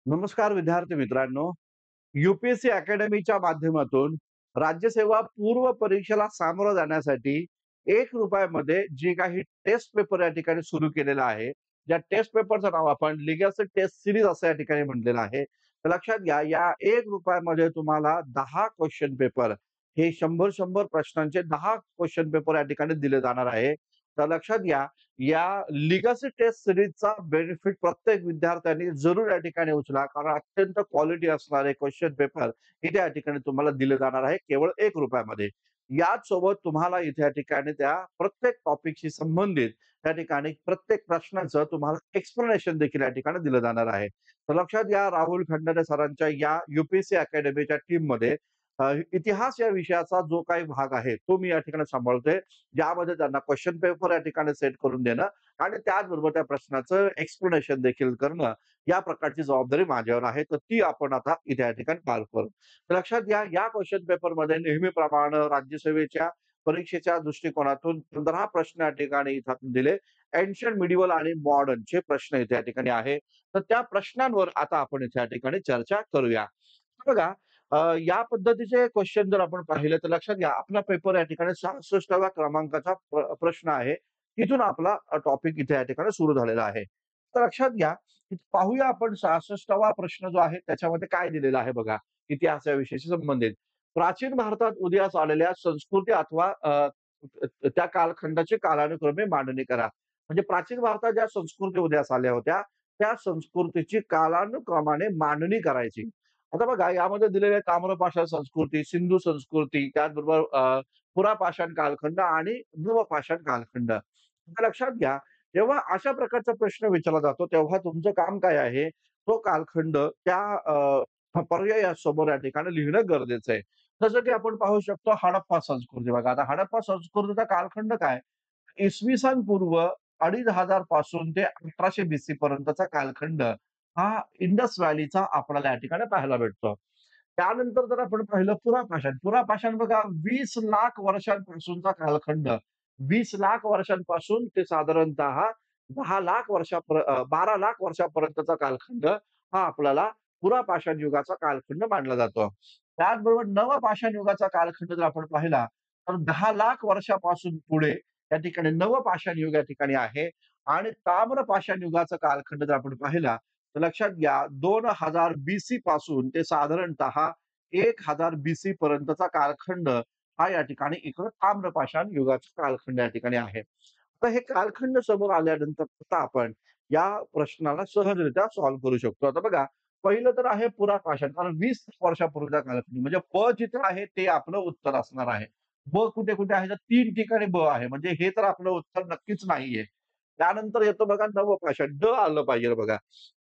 नमस्कार विद्यार्थी मित्रांनो. यूपीएससी अकॅडमीच्या माध्यमातून राज्यसेवा पूर्व परीक्षेला सामोरं जाण्यासाठी ₹1 जे काही टेस्ट पेपर या ठिकाणी सुरू केलेला आहे. ज्या टेस्ट पेपरचं नाव आपण लिगॅसी टेस्ट सीरीज असं या ठिकाणी म्हटलेलं आहे. तर लक्षात घ्या या ₹1 तुम्हाला 10 क्वेश्चन पेपर हे 100-100 प्रश्नांचे 10 क्वेश्चन पेपर या ठिकाणी दिले जाणार आहे. तर लक्षात घ्या या लिगॅसी टेस्ट सीरीजचा बेनिफिट प्रत्येक विद्यार्थ्यांनी जरूर या ठिकाणी उचला. कारण अत्यंत क्वालिटी असणारे क्वेश्चन पेपर इथे या ठिकाणी तुम्हाला दिले जाणार आहे केवळ ₹1 याच सोबत तुम्हाला इथे या ठिकाणी त्या प्रत्येक टॉपिकशी संबंधित त्या ठिकाणी प्रत्येक प्रश्नाचं तुम्हाला एक्सप्लेनेशन देखील या ठिकाणी दिलं जाणार आहे. तर लक्षात घ्या राहुल खंडारे सरांच्या या यूपीएससी अकॅडमीच्या टीममध्ये इतिहास या विषयाचा जो काही भाग आहे तो मी या ठिकाणी सांभाळतोय. ज्यामध्ये त्यांना क्वेश्चन पेपर या ठिकाणी सेट करून देणं आणि त्याचबरोबर त्या प्रश्नाचं एक्सप्लेनेशन देखील करणं या प्रकारची जबाबदारी माझ्यावर आहे. तर ती आपण आता इथे या ठिकाणी पार करू. तर लक्षात घ्या या क्वेश्चन पेपरमध्ये नेहमीप्रमाणे राज्यसेवेच्या परीक्षेच्या दृष्टिकोनातून 15 प्रश्न या ठिकाणी इथं दिले. एन्शियंट, मिडिव्हल आणि मॉडर्नचे प्रश्न इथे या ठिकाणी आहे. तर त्या प्रश्नांवर आता आपण इथे या ठिकाणी चर्चा करूया. बघा या पद्धतीचे क्वेश्चन जर आपण पाहिले तर लक्षात घ्या आपला पेपर या ठिकाणी 66व्या क्रमांकाचा प्रश्न आहे. तिथून आपला टॉपिक इथे या ठिकाणी सुरू झालेला आहे. तर लक्षात घ्या, पाहूया आपण 66वा प्रश्न जो आहे त्याच्यामध्ये काय दिलेला आहे बघा, इतिहास या विषयाशी संबंधित. प्राचीन भारतात उदयास आलेल्या संस्कृती अथवा त्या कालखंडाची कालानुक्रमे मांडणी करा. म्हणजे प्राचीन भारतात ज्या संस्कृती उदयास आल्या होत्या, त्या संस्कृतीची कालानुक्रमाने मांडणी करायची. आता बघा यामध्ये दिलेले ताम्रपाषाण संस्कृती, सिंधू संस्कृती, त्याचबरोबर पुरापाषाण कालखंड आणि नवपाषाण कालखंड. आता लक्षात घ्या, जेव्हा अशा प्रकारचा प्रश्न विचारला जातो, तेव्हा तुमचं काम काय आहे? तो कालखंड त्या पर्यायासमोर या ठिकाणी लिहिणं गरजेचं आहे. जसं की आपण पाहू शकतो हडप्पा संस्कृती बघा. आता हडप्पा संस्कृतीचा कालखंड काय? इसवी सन पूर्व 2500 पासून ते 1800 बीसी पर्यंतचा कालखंड हा इंडस व्हॅलीचा आपल्याला या ठिकाणी पाहायला भेटतो. त्यानंतर जर आपण पाहिलं पुरापाषाण. पुरापाषाण बघा 20 लाख वर्षांपासूनचा कालखंड. 20 लाख वर्षांपासून ते साधारणतः 12 लाख वर्षापर्यंतचा कालखंड हा आपल्याला पुरापाषाण युगाचा कालखंड मानला जातो. त्याचबरोबर नवपाषाण युगाचा कालखंड जर आपण पाहिला तर 10 लाख वर्षापासून पुढे या ठिकाणी नवपाषाण युग या ठिकाणी आहे आणि ताम्रपाषाण युगाचा कालखंड जर आपण पाहिला तर लक्षात घ्या 2000 बीसी पासून ते साधारणतः 1000 बीसी पर्यंतचा कालखंड हा या ठिकाणी इकडं ताम्रपाषाण युगाचा कालखंड या ठिकाणी आहे. आता हे कालखंड समोर आल्यानंतर आता आपण या प्रश्नाला सहजरित्या सॉल्व्ह करू शकतो. आता बघा पहिलं तर आहे पुरापाषाण कारण 20 वर्षापूर्वीचा कालखंड म्हणजे ब जिथे आहे ते आपलं उत्तर असणार आहे. ब कुठे कुठे आहे तर 3 ठिकाणी ब आहे म्हणजे हे तर आपलं उत्तर नक्कीच नाहीये. त्यानंतर येतो बघा नवपाषाण ड आलं पाहिजे बघा.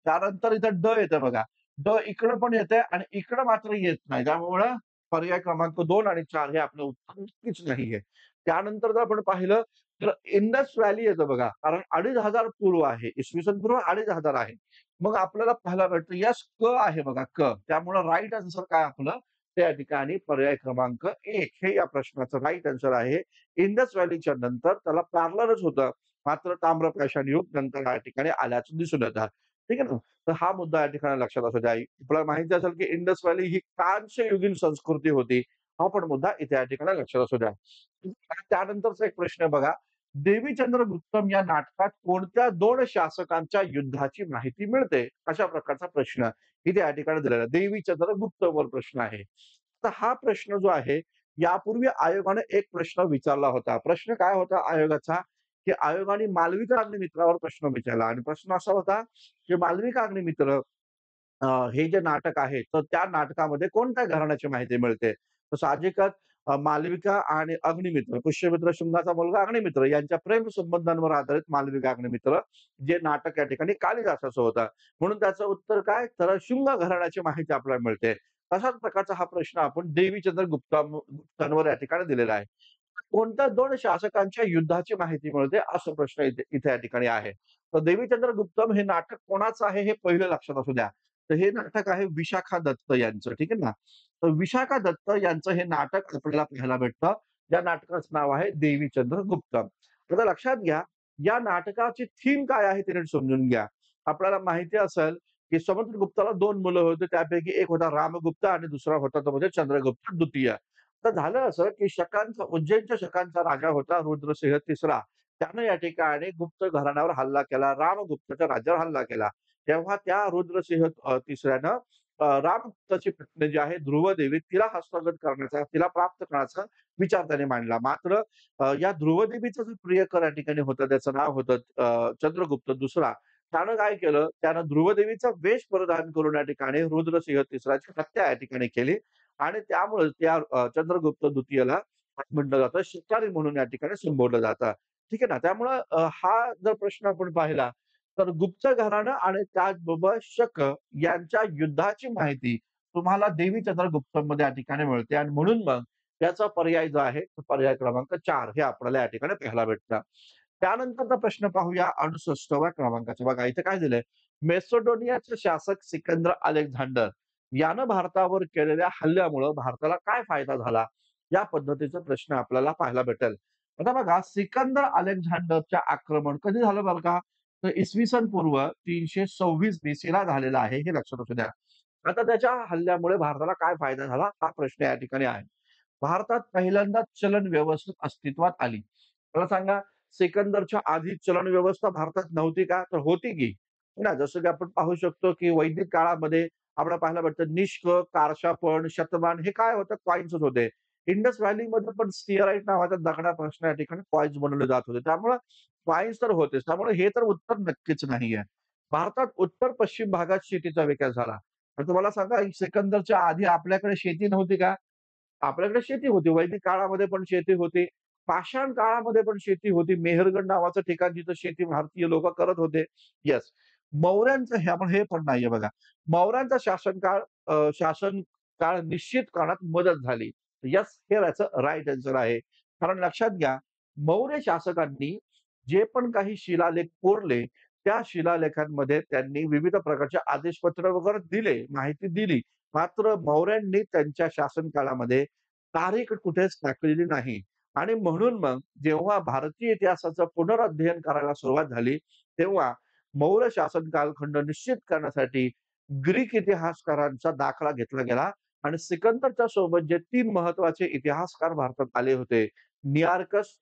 त्यानंतर इथं ड येतं बघा. ड इकडं पण येतंय आणि इकडं मात्र येत नाही. त्यामुळं पर्याय क्रमांक 2 आणि 4 हे आपलं उत्तर नक्कीच नाहीये. त्यानंतर जर आपण पाहिलं तर इंडस व्हॅली येतं बघा. कारण 2500 पूर्व आहे. इसवी सन पूर्व 2500 आहे. मग आपल्याला पाहायला भेटतं यस क आहे बघा क. त्यामुळं राइट आन्सर काय आपलं त्या ठिकाणी पर्याय क्रमांक 1 हे या प्रश्नाचं राइट आन्सर आहे. इंडस व्हॅलीच्या नंतर त्याला पॅरललच होतं. मात्र ताम्रपाषाण युग नंतर या ठिकाणी आल्याचं दिसून येतं. ठीक आहे ना? तर हा मुद्दा या ठिकाणी लक्षात असू द्या. आपल्याला माहिती असेल की इंडस व्हॅली ही कांस्ययुगीन संस्कृती होती. हा पण मुद्दा इथे या ठिकाणी लक्षात असू द्या. त्यानंतरचा एक प्रश्न आहे बघा. देवीचंद्र गुप्तम या नाटकात कोणत्या 2 शासकांच्या युद्धाची माहिती मिळते? अशा प्रकारचा प्रश्न इथे या ठिकाणी दिलेला आहे. देवीचंद्र गुप्तमवर प्रश्न आहे. तर हा प्रश्न जो आहे यापूर्वी आयोगाने एक प्रश्न विचारला होता. प्रश्न काय होता आयोगाचा? की आयोगाने मालविका अग्निमित्रावर प्रश्न विचारला आणि प्रश्न असा होता की मालविका अग्निमित्र हे जे नाटक आहे, तर त्या नाटकामध्ये कोणत्या घराण्याची माहिती मिळते? तर साहजिकच मालविका आणि अग्निमित्र, पुष्यमित्र शुंगाचा मुलगा अग्निमित्र यांच्या प्रेम संबंधांवर आधारित मालविका अग्निमित्र जे नाटक या ठिकाणी कालिदासाचं होतं. म्हणून त्याचं उत्तर काय? तर शुंग घराण्याची माहिती आपल्याला मिळते. तशाच प्रकारचा हा प्रश्न आपण देवीचंद्र गुप्तांवर या ठिकाणी दिलेला आहे. कोणत्या 2 शासकांच्या युद्धाची माहिती मिळते? असा प्रश्न इथे इथे या ठिकाणी आहे. तर देवीचंद्र गुप्तम हे नाटक कोणाचं आहे हे पहिलं लक्षात असू द्या. तर हे नाटक आहे विशाखा दत्त यांचं. ठीक आहे ना? तर विशाखा दत्त यांचं हे नाटक आपल्याला पाहायला भेटतं. ज्या नाटकाचं नाव आहे देवीचंद्र गुप्तम. आता लक्षात घ्या, या नाटकाची थीम काय आहे ते नीट समजून घ्या. आपल्याला माहिती असेल की समुद्रगुप्ताला 2 मुलं होते. त्यापैकी एक होता रामगुप्त आणि दुसरा होता तो म्हणजे चंद्रगुप्त द्वितीय. तर झालं असं, की शकांचा उज्जैनच्या शकांचा राजा होता रुद्रसिंह तिसरा. त्यानं या ठिकाणी गुप्त घराण्यावर हल्ला केला. रामगुप्ताच्या राज्यावर हल्ला केला. तेव्हा त्या रुद्रसिंह तिसऱ्यानं रामगुप्ताची पत्नी जी आहे ध्रुवदेवी तिला हस्तगत करण्याचा, तिला प्राप्त करण्याचा विचार त्याने मांडला. मात्र या ध्रुवदेवीचं जे प्रियकर या ठिकाणी होतं, त्याचं नाव होतं चंद्रगुप्त दुसरा. त्यानं काय केलं, त्यानं ध्रुवदेवीचा वेश परिधान करून या ठिकाणी रुद्रसिंह तिसराची हत्या या ठिकाणी केली आणि त्यामुळे त्या चंद्रगुप्त द्वितीयला म्हटलं जातं, शिकारी म्हणून या ठिकाणी संबोधलं जातं. ठीक आहे ना. त्यामुळं हा जर प्रश्न आपण पाहिला, तर गुप्त घराणं आणि त्याचबरोबर शक यांच्या युद्धाची माहिती तुम्हाला देवी चंद्रगुप्तमध्ये या ठिकाणी मिळते आणि म्हणून मग त्याचा पर्याय जो आहे, तो पर्याय क्रमांक 4 हे आपल्याला या ठिकाणी पाहायला भेटतं. त्यानंतरचा प्रश्न पाहूया 68व्या क्रमांकाचा. बघा इथे काय दिलंय, मेसिडोनियाचे शासक सिकंदर अलेक्झांडर यानं भारतावर केलेल्या हल्ल्यामुळं भारताला काय फायदा झाला? या पद्धतीचा प्रश्न आपल्याला पाहायला भेटेल. आता बघा सिकंदर अलेक्झांडरच्या आक्रमण कधी झालं बरं का? तर इसवी सन पूर्व 326 बीसीला झालेलं आहे, हे लक्षात असू द्या. आता त्याच्या हल्ल्यामुळे भारताला काय फायदा झाला? हा प्रश्न या ठिकाणी आहे. भारतात पहिल्यांदा चलन व्यवस्था अस्तित्वात आली. मला सांगा सिकंदरच्या आधी चलन व्यवस्था भारतात नव्हती का? तर होती की. हो ना, जसं की आपण पाहू शकतो की वैदिक काळामध्ये आपल्याला पाहायला भेटतं निष्क, कारशापण, शतमान हे काय होतं? कॉइन्सच होते. इंडस व्हॅलीमध्ये पण स्फिअराइट नावाच्या दगडापासून या ठिकाणी कॉइन्स बनवले जात होते. त्यामुळं कॉइन्स तर होतेच. त्यामुळे हे तर उत्तर नक्कीच नाहीये. भारतात उत्तर-पश्चिम भागात शेतीचा विकास झाला. तर तुम्हाला सांगा सिकंदरच्या आधी आपल्याकडे शेती नव्हती का? आपल्याकडे शेती होती. वैदिक काळामध्ये पण शेती होती. पाषाण काळामध्ये पण शेती होती. मेहरगड नावाचं ठिकाण जिथं शेती भारतीय लोकं करत होते. येस. मौर्यांचं हे आपण हे पण नाहीये बघा. मौर्यांचा शासनकाळ निश्चित काळात मदत झाली. येस, हे याचं राइट आन्सर आहे. कारण लक्षात घ्या, मौर्य शासकांनी जे पण काही शिलालेख कोरले, त्या शिलालेखांमध्ये त्यांनी विविध प्रकारचे आदेशपत्र वगैरे दिले, माहिती दिली. मात्र मौर्यांनी त्यांच्या शासनकाळामध्ये तारीख कुठेच टाकलेली नाही आणि म्हणून मग जेव्हा भारतीय इतिहासाचं पुनरअध्ययन करायला सुरुवात झाली, तेव्हा मौर्य शासन कालखंड निश्चित करण्यासाठी ग्रीक इतिहासकारांचा दाखला घेतला गेला आणि सिकंदरच्या सोबत जे 3 महत्त्वाचे इतिहासकार भारतात आले होते, निआर्कस,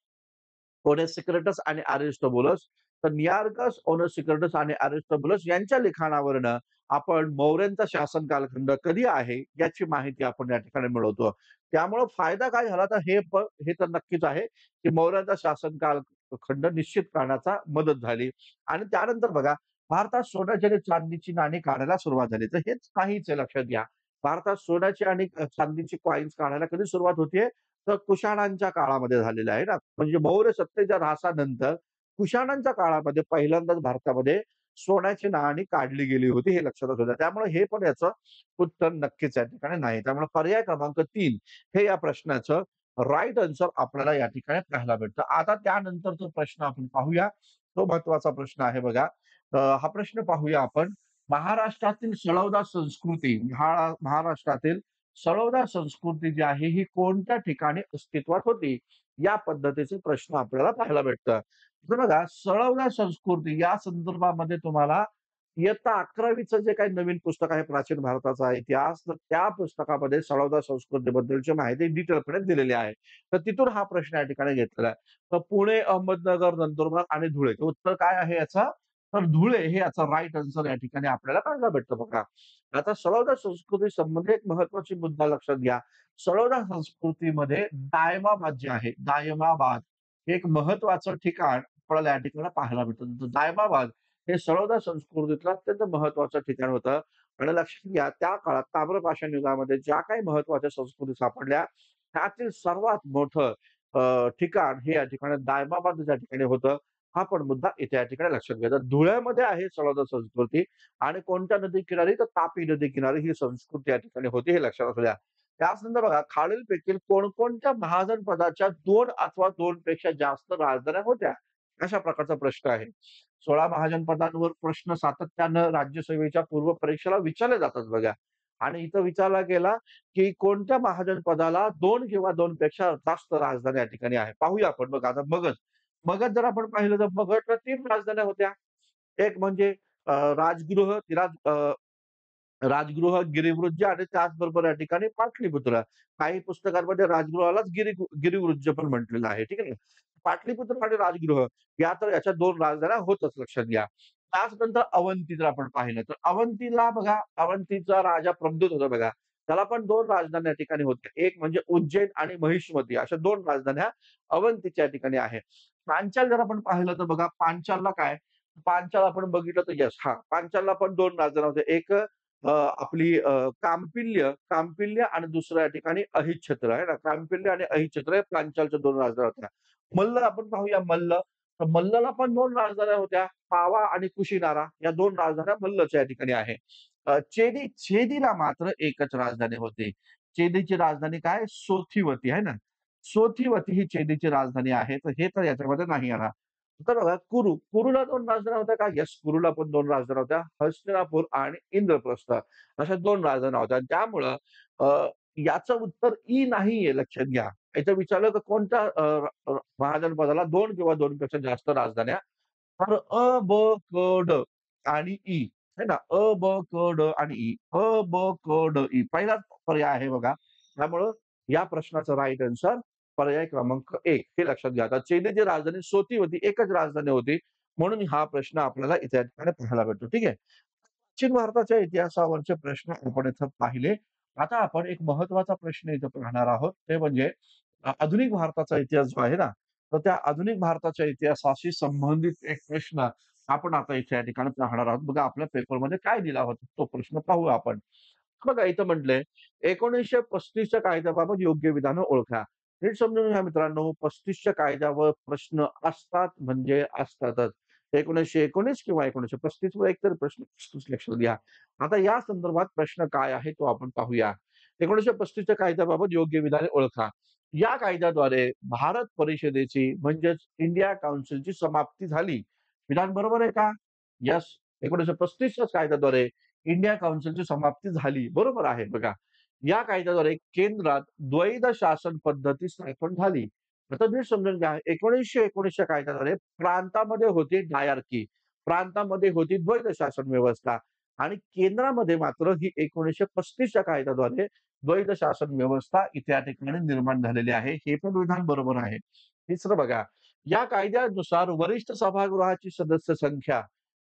ओनेसिक्रिटस आणि अरिस्टोबुलस. तर निआर्कस, ओनेसिक्रिटस आणि अरिस्टोबुलस यांच्या लिखाणावरनं आपण मौर्यांचा शासन कालखंड कधी आहे याची माहिती आपण या ठिकाणी मिळवतो. त्यामुळं फायदा काय झाला तर हे तर नक्कीच आहे, की मौर्यांचा शासन कालखंड निश्चित करण्याचा मदत झाली आणि त्यानंतर बघा भारतात सोन्याची आणि चांदीची नाणी काढायला सुरुवात झाली. तर हेच काहीच आहे लक्षात घ्या. भारतात सोन्याची आणि चांदीची कॉइन्स काढायला कधी सुरुवात होतीये? तर कुशाणांच्या काळामध्ये झालेलं आहे ना. म्हणजे मौर्य सत्तेच्या ऱ्हासानंतर कुशाणांच्या काळामध्ये पहिल्यांदाच भारतामध्ये सोन्याची नाणी काढली गेली होती, हे लक्षात असू द्या. त्यामुळे हे पण याचं उत्तर नक्कीच या ठिकाणी नाही. त्यामुळे पर्याय क्रमांक 3 हे या प्रश्नाचं राइट आन्सर आपल्याला या ठिकाणी पाहायला भेटतं. आता त्यानंतरचा प्रश्न आपण पाहूया. तो महत्त्वाचा प्रश्न आहे बघा. हा प्रश्न पाहूया आपण. महाराष्ट्रातील सळवदा संस्कृती महाराष्ट्रातील सळवदा संस्कृती जी आहे ही कोणत्या ठिकाणी अस्तित्वात होती? या पद्धतीचे प्रश्न आपल्याला पाहायला भेटतं. तर बघा सळवदा संस्कृती या संदर्भामध्ये तुम्हाला इयत्ता 11वीचं जे काही नवीन पुस्तक आहे प्राचीन भारताचा इतिहास, तर त्या पुस्तकामध्ये सळवदा संस्कृतीबद्दलची माहिती डिटेलपणे दिलेली आहे. तर तिथून हा प्रश्न या ठिकाणी घेतलेला आहे. तर पुणे, अहमदनगर, नंदुरबार आणि धुळे. तर उत्तर काय आहे याचं? तर धुळे हे याचा राइट आन्सर या ठिकाणी आपल्याला पाहायला भेटतं बघा. आता सळवदा संस्कृती संबंधी एक महत्त्वाची मुद्दा लक्षात घ्या. सळवदा संस्कृतीमध्ये दायमाबाद जे आहे, दायमाबाद हे एक महत्त्वाचं ठिकाण आपल्याला या ठिकाणी पाहायला भेटतं. तर दायमाबाद हे सळवदा संस्कृतीतलं अत्यंत महत्त्वाचं ठिकाण होतं आणि लक्षात घ्या त्या काळात ताम्रपाषाण युगामध्ये ज्या काही महत्त्वाच्या संस्कृती सापडल्या, त्यातील सर्वात मोठं ठिकाण हे या ठिकाणी दायमाबाद ज्या ठिकाणी होतं, हा पण मुद्दा इथे या ठिकाणी लक्षात घ्यायचा. धुळ्यामध्ये आहे सळवदा संस्कृती आणि कोणत्या नदी किनारी? तर तापी नदी किनारी ही संस्कृती या ठिकाणी होती, हे लक्षात असू द्या. त्याचनंतर बघा खालीलपैकी कोणकोणत्या महाजनपदाच्या 2 अथवा 2 पेक्षा जास्त राजधान्या होत्या? अशा प्रकारचा प्रश्न आहे. 16 महाजनपदांवर प्रश्न सातत्यानं राज्यसेवेच्या पूर्व परीक्षेला विचारले जातात बघा. आणि इथं विचारला गेला, की कोणत्या महाजनपदाला 2 किंवा 2 पेक्षा जास्त राजधान्या या ठिकाणी आहे. पाहूया आपण बघा आता मगध. मगध जर आपण पाहिलं तर मगधला 3 राजधान्या होत्या. एक म्हणजे राजगृह, राजगृह, गिरिवृज्य आणि त्याचबरोबर या ठिकाणी पाटलीपुत्र. काही पुस्तकांमध्ये राजगृहालाच गिरिवृज्य पण म्हटलेलं आहे. ठीक आहे. पाटलीपुत्र आणि राजगृह या तर याच्या 2 राजधान्या होतच लक्षात घ्या. त्याचनंतर अवंती जर आपण पाहिलं तर अवंतीला बघा, अवंतीचा राजा प्रद्युत होता बघा. त्याला पण 2 राजधान्या या ठिकाणी होत्या. एक म्हणजे उज्जैन आणि महिष्मती अशा 2 राजधान्या अवंतीच्या या ठिकाणी आहे. पांचाल जर आपण पाहिलं तर बघा पांचालला काय, पांचाल आपण बघितलं तर येस हां, पांचालला पण 2 राजधान्या होत्या. एक आपली कांपिल्य आणि दुसऱ्या या ठिकाणी अहिच्छत्र आहे ना. कांपिल्य आणि अहिच्छत्र हे पांचालच्या 2 राजधान्या होत्या. मल्ल आपण पाहूया मल्ल. तर मल्लला पण 2 राजधान्या होत्या. पावा आणि कुशिनारा या 2 राजधान्या मल्लच्या या ठिकाणी आहे. चेदीला मात्र एकच राजधानी होती. चेदीची राजधानी काय? सोथिवती आहे ना. सोथिवती ही चेदीची राजधानी आहे. तर हे तर याच्यामध्ये नाही येणार. तर बघा कुरुला 2 राजधान्या होत्या का? येस, कुरुला पण 2 राजधान्या होत्या. हस्तिनापूर आणि इंद्रप्रस्थ अशा 2 राजधान्या होत्या. त्यामुळं याचं उत्तर ई नाहीये लक्षात घ्या. इथं विचारलं की कोणत्या महाजनपदाला 2 किंवा 2 पेक्षा जास्त राजधान्या? तर अ, ब, क, ड आणि ई है ना. अ, ब, क, ड आणि ई. अ, ब, क, ड, ई. पहिलाच पर्याय आहे बघा. त्यामुळं या प्रश्नाचा राइट आन्सर पर्याय क्रमांक 1 हे लक्षात घ्या. आता चीनची राजधानी सोती होती. एकच राजधानी होती. म्हणून हा प्रश्न आपल्याला इथे या ठिकाणी पाहायला भेटतो. ठीक आहे. दक्षिण भारताच्या इतिहासावरचे प्रश्न आपण इथं पाहिले. आता आपण एक महत्त्वाचा प्रश्न इथं पाहणार आहोत. ते म्हणजे आधुनिक भारताचा इतिहास जो आहे ना, तर त्या आधुनिक भारताच्या इतिहासाशी संबंधित एक प्रश्न आपण आता इथे या ठिकाणी पाहणार आहोत. बघा आपल्या पेपरमध्ये काय दिला होता तो प्रश्न पाहूया आपण. बघा इथं म्हटलंय 1935च्या कायद्याबाबत योग्य विधानं ओळखा. नीट समजून घ्या मित्रांनो, 35च्या कायद्यावर प्रश्न असतात म्हणजे असतातच. 1919 किंवा 1935 वर एकतरी प्रश्न असतोच लक्षात घ्या. आता या संदर्भात प्रश्न काय आहे तो आपण पाहूया. 1935च्या कायद्याबाबत योग्य विधाने ओळखा. या कायद्याद्वारे भारत परिषदेची म्हणजेच इंडिया काउन्सिलची समाप्ती झाली. विधान बरोबर आहे का? येस. 1935च्याच कायद्याद्वारे इंडिया काउन्सिलची समाप्ती झाली. बरोबर आहे बघा. या कायद्याद्वारे केंद्रात द्वैध शासन पद्धती स्थापन झाली. आता नीट समजून घ्या. 1919च्या कायद्याद्वारे प्रांतामध्ये होती डायआर्की. प्रांतामध्ये होती द्वैध शासन व्यवस्था आणि केंद्रामध्ये मात्र ही 1935च्या कायद्याद्वारे द्वैध शासन व्यवस्था इथे या ठिकाणी निर्माण झालेली आहे. हे पण विधान बरोबर आहे. तिसरं बघा. या कायद्यानुसार वरिष्ठ सभागृहाची सदस्य संख्या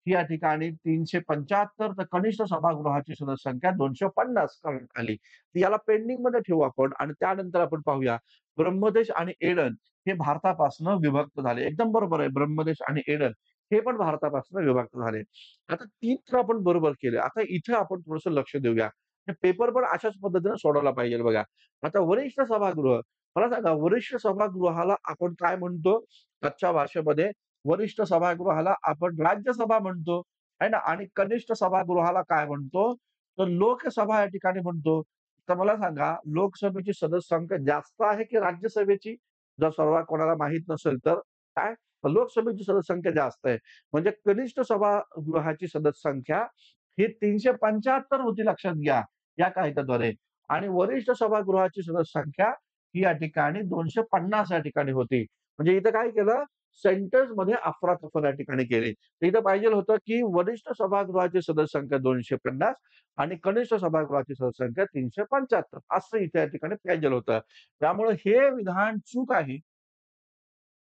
ही या ठिकाणी 375 तर कनिष्ठ सभागृहाची सदस्य संख्या 250 करण्यात आली. तर याला पेंडिंगमध्ये ठेवू आपण आणि त्यानंतर आपण पाहूया ब्रह्मदेश आणि एडन हे भारतापासून विभक्त झाले. एकदम बरोबर आहे. ब्रह्मदेश आणि एडन हे पण भारतापासून विभक्त झाले. आता 3 तर आपण बरोबर केले. आता इथे आपण थोडंसं लक्ष देऊया. हे पेपर पण अशाच पद्धतीने सोडवला पाहिजे बघा. आता वरिष्ठ सभागृह मला सांगा वरिष्ठ सभागृहाला आपण काय म्हणतो? कच्च्या भाषेमध्ये वरिष्ठ सभागृहाला आपण राज्यसभा म्हणतो, आहे ना? आणि कनिष्ठ सभागृहाला काय म्हणतो? तर लोकसभा या ठिकाणी म्हणतो. तर मला सांगा लोकसभेची सदस्य संख्या जास्त आहे की राज्यसभेची? जर सर्वात कोणाला माहीत नसेल तर काय? तर लोकसभेची सदस्य संख्या जास्त आहे. म्हणजे कनिष्ठ सभागृहाची सदस्य संख्या ही 375 होती लक्षात घ्या या कायद्याद्वारे आणि वरिष्ठ सभागृहाची सदस्य संख्या ही या ठिकाणी 250 या ठिकाणी होती. म्हणजे इथं काय केलं सेंटर्समध्ये अफरातफर या ठिकाणी केली. तर इथं पाहिजे होतं, की वरिष्ठ सभागृहाची सदस्य संख्या 250 आणि कनिष्ठ सभागृहाची सदस्य संख्या 375 असं इथे या ठिकाणी पाहिजे होतं. त्यामुळे हे विधान चूक आहे.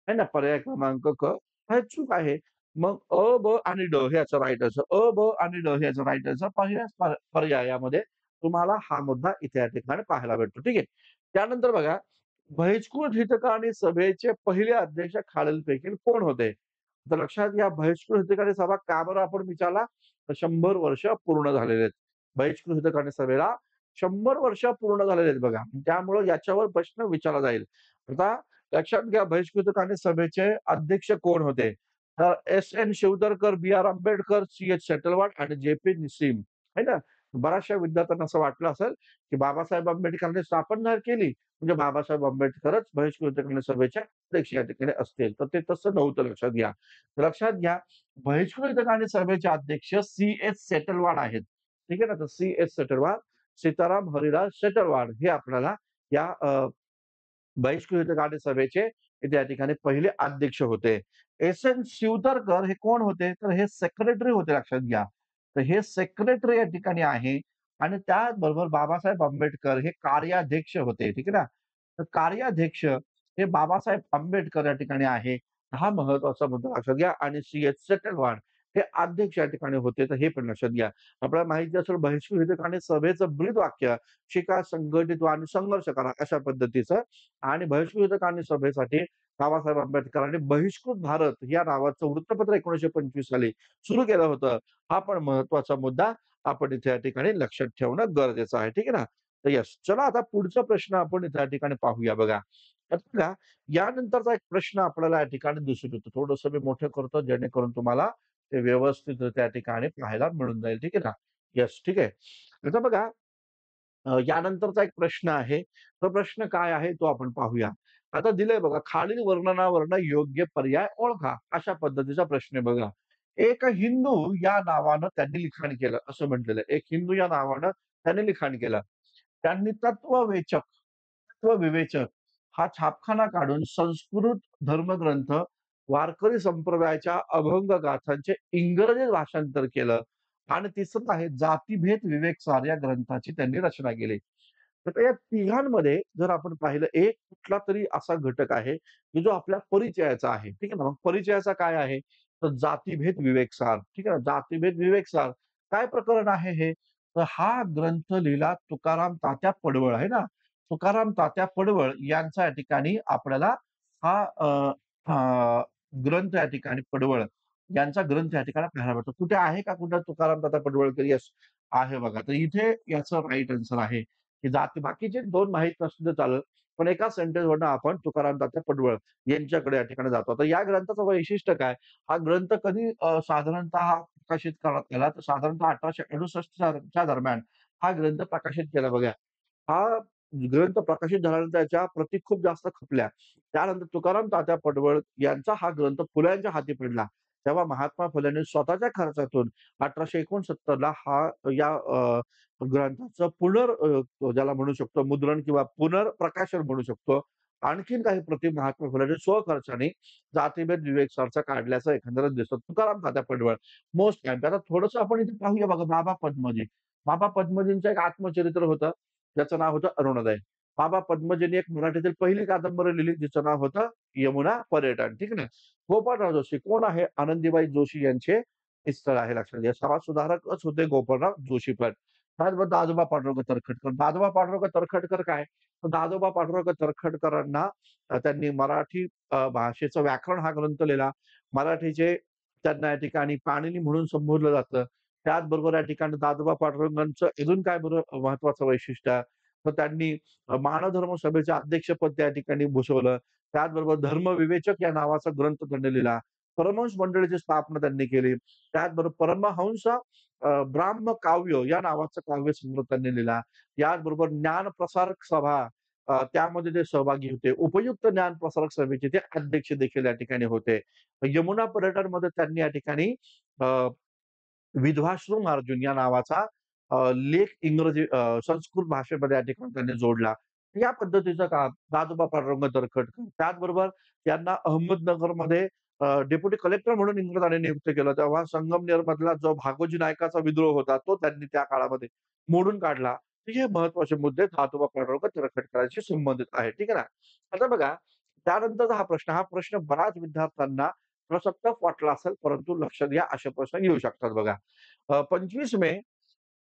आहे ना, पर्याय क्रमांक क हा चूक आहे. मग अ, ब आणि ड हे याचं राइट आन्सर. अ, ब आणि ड हे याचं राइट आन्सर. पहिल्याच पर्यायामध्ये तुम्हाला हा मुद्दा इथे या ठिकाणी पाहायला भेटतो. ठीक आहे. त्यानंतर बघा, बहिष्कृत हितकांनी सभेचे पहिले अध्यक्ष खालीलपैकी कोण होते? तर लक्षात घ्या, बहिष्कृत हितकांनी सभा का बरं आपण विचारला? तर 100 वर्ष पूर्ण झालेले आहेत. बहिष्कृत हितकांनी सभेला 100 वर्ष पूर्ण झालेले आहेत बघा. त्यामुळे याच्यावर प्रश्न विचारला जाईल. आता लक्षात घ्या बहिष्कृतकांनी सभेचे अध्यक्ष कोण होते? तर SN. Shivtarkar, B R. Ambedkar, CH. Setalvad आणि जे.पी. निसीम. है ना? बऱ्याचशा विद्यार्थ्यांना असं वाटलं असेल, की बाबासाहेब आंबेडकरांनी स्थापना केली, म्हणजे बाबासाहेब आंबेडकरच बहिष्कृतकांनी सभेचे अध्यक्ष या ठिकाणी असतील. तर ते तसं नव्हतं लक्षात घ्या. लक्षात घ्या बहिष्कृतकांनी सभेचे अध्यक्ष सी.एच. सेटलवाड आहेत. ठीक आहे ना? तर सी.एच. सेटलवाड, सीताराम हरिदास सेटलवाड हे आपल्याला या बहिष्कृत सभेचे हे त्या ठिकाणी पहिले अध्यक्ष होते. एस.एन. शिवतरकर हे कोण होते? तर हे सेक्रेटरी होते लक्षात घ्या. तर हे सेक्रेटरी या ठिकाणी आहे आणि त्याचबरोबर बाबासाहेब आंबेडकर हे कार्याध्यक्ष होते. ठीक आहे ना? तर कार्याध्यक्ष हे बाबासाहेब आंबेडकर या ठिकाणी आहे. हा महत्वाचा मुद्दा लक्षात घ्या आणि सी.एच. सेटलवाड हे अध्यक्ष या ठिकाणी होते. तर हे पण लक्षात घ्या. आपल्याला माहिती असेल बहिष्कृत विधेयक आणि सभेचं ब्रीदवाक्य शिका, संघटित व्हा आणि संघर्ष करा अशा पद्धतीचं आणि बहिष्कृत विधेयक आणि सभेसाठी बाबासाहेब आंबेडकरांनी बहिष्कृत भारत या नावाचं वृत्तपत्र 1925 साली सुरू केलं होतं. हा पण महत्वाचा मुद्दा आपण इथे या ठिकाणी लक्षात ठेवणं गरजेचं आहे. ठीक आहे ना? तर येस. चला आता पुढचा प्रश्न आपण इथे या ठिकाणी पाहूया बघा. आता बघा यानंतरचा एक प्रश्न आपल्याला या ठिकाणी दिसून येतो. थोडंसं मी मोठं करतो जेणेकरून तुम्हाला ते व्यवस्थित त्या ठिकाणी पाहायला मिळून जाईल. ठीक आहे ना? येस. ठीक आहे. आता बघा यानंतरचा एक प्रश्न आहे. तो प्रश्न काय आहे तो आपण पाहूया. आता दिलंय बघा, खालील वर्णनावरून योग्य पर्याय ओळखा. अशा पद्धतीचा प्रश्न आहे बघा. एक हिंदू या नावानं त्यांनी लिखाण केलं असं म्हटलेलं आहे. एक हिंदू या नावानं त्यांनी लिखाण केलं. त्यांनी तत्वविवेचक हा छापखाना काढून संस्कृत धर्मग्रंथ वारकरी संप्रदायाच्या अभंग गाथांचे इंग्रजी भाषांतर केलं आणि तिसरं आहे जातीभेद विवेकसार या ग्रंथाची त्यांनी रचना केली. तर या तिघांमध्ये जर आपण पाहिलं एक कुठला तरी असा घटक आहे, की जो आपल्या परिचयाचा आहे. ठीक आहे ना? मग परिचयाचा काय आहे? तर जातीभेद विवेकसार. ठीक आहे ना? जातीभेद विवेकसार. काय प्रकरण आहे हे? तर हा ग्रंथ लिहिला तुकाराम तात्या पडवळ आहे ना? तुकाराम तात्या पडवळ यांचा या ठिकाणी आपल्याला हा ग्रंथ या ठिकाणी पडवळ यांचा ग्रंथ या ठिकाणी पाहायला भेटतो. कुठे आहे का कुठे तुकाराम दादा पडवळकर? येस, आहे बघा. तर इथे याचं राइट आन्सर आहे, की जाती बाकीचे 2 माहीत नसले तर चालेल. पण एका सेंटेन्सवरनं आपण तुकाराम दादा पडवळ यांच्याकडे या ठिकाणी जातो. तर या ग्रंथाचं वैशिष्ट्य काय? हा ग्रंथ कधी साधारणतः प्रकाशित करण्यात आला, तर साधारणतः 1868 च्या दरम्यान हा ग्रंथ प्रकाशित केला बघा. हा ग्रंथ प्रकाशित झाल्यानंतर त्याच्या प्रती खूप जास्त खपल्या. त्यानंतर तुकाराम तात्या पडवळ यांचा हा ग्रंथ फुल्यांच्या हाती पडला. तेव्हा महात्मा फुलेंनी स्वतःच्या खर्चातून 1869 ला या ग्रंथाचं ज्याला म्हणू शकतो मुद्रण किंवा पुनर्प्रकाशन म्हणू शकतो. आणखीन काही प्रती महात्मा फुलेंनी स्वखर्चाने जातीभेद विवेक चर्चा काढल्याचं एकंदरीत दिसतं. तुकाराम तात्या पडवळ मोस्ट टाईम. आता थोडंसं आपण इथे पाहूया बघा बाबा पद्मजी. बाबा पद्मजींचं एक आत्मचरित्र होतं. ज्याचं नाव होतं अरुणोदय. बाबा पद्मजींनी एक मराठीतील पहिली कादंबरी लिहिली जिचं नाव होतं यमुना पर्यटन. ठीक आहे ना? गोपाळराव जोशी कोण आहे? आनंदीबाई जोशी यांचे स्थळ आहे लक्षात घ्या. समाजसुधारकच होते गोपाळराव जोशी पण. त्याचबरोबर दादोबा पांडुरंग तरखडकर. दादोबा पांडुरंग तरखडकर काय? तर दादोबा पांडुरंग तरखडकरांना त्यांनी मराठी भाषेचं व्याकरण हा ग्रंथ लिहिला. मराठीचे त्यांना या ठिकाणी पाणिनी म्हणून संबोधलं जातं. त्याचबरोबर या ठिकाणी दादोबा पांडुरंगांचं अजून काय बरं महत्वाचं वैशिष्ट्य आहे? तर त्यांनी मानधर्म सभेचे अध्यक्षपद त्या ठिकाणी भूषवलं. त्याचबरोबर धर्मविवेचक या नावाचा ग्रंथ त्यांनी लिहिला. परमहंस मंडळीची स्थापना त्यांनी केली. त्याचबरोबर परमहंस ब्राह्मकाव्य या नावाचं काव्यसंग्रह त्यांनी लिहिला. याचबरोबर ज्ञानप्रसारक सभा त्यामध्ये ते सहभागी होते. उपयुक्त ज्ञान प्रसारक सभेचे ते अध्यक्ष देखील या ठिकाणी होते. यमुना पर्यटनमध्ये त्यांनी या ठिकाणी अ, विधवाश्रम अर्जुन या नावाचा लेख संस्कृत भाषेमध्ये या ठिकाणी त्यांनी जोडला. या पद्धतीचं काम दादोबा पांडुरंग तरखडकर. त्याचबरोबर त्यांना अहमदनगरमध्ये डेप्युटी कलेक्टर म्हणून इंग्रजांनी नियुक्त केलं. तेव्हा संगमनेरमधला जो भागोजी नायकाचा विद्रोह होता, तो त्यांनी त्या काळामध्ये मोडून काढला. हे महत्वाचे मुद्दे दादोबा पांडुरंग तरखडकरांशी संबंधित आहेत. ठीक आहे ना? आता बघा त्यानंतरचा हा प्रश्न बऱ्याच विद्यार्थ्यांना प्रसक्त वाटला असेल, परंतु लक्षात घ्या असे प्रश्न येऊ शकतात बघा. 25 मे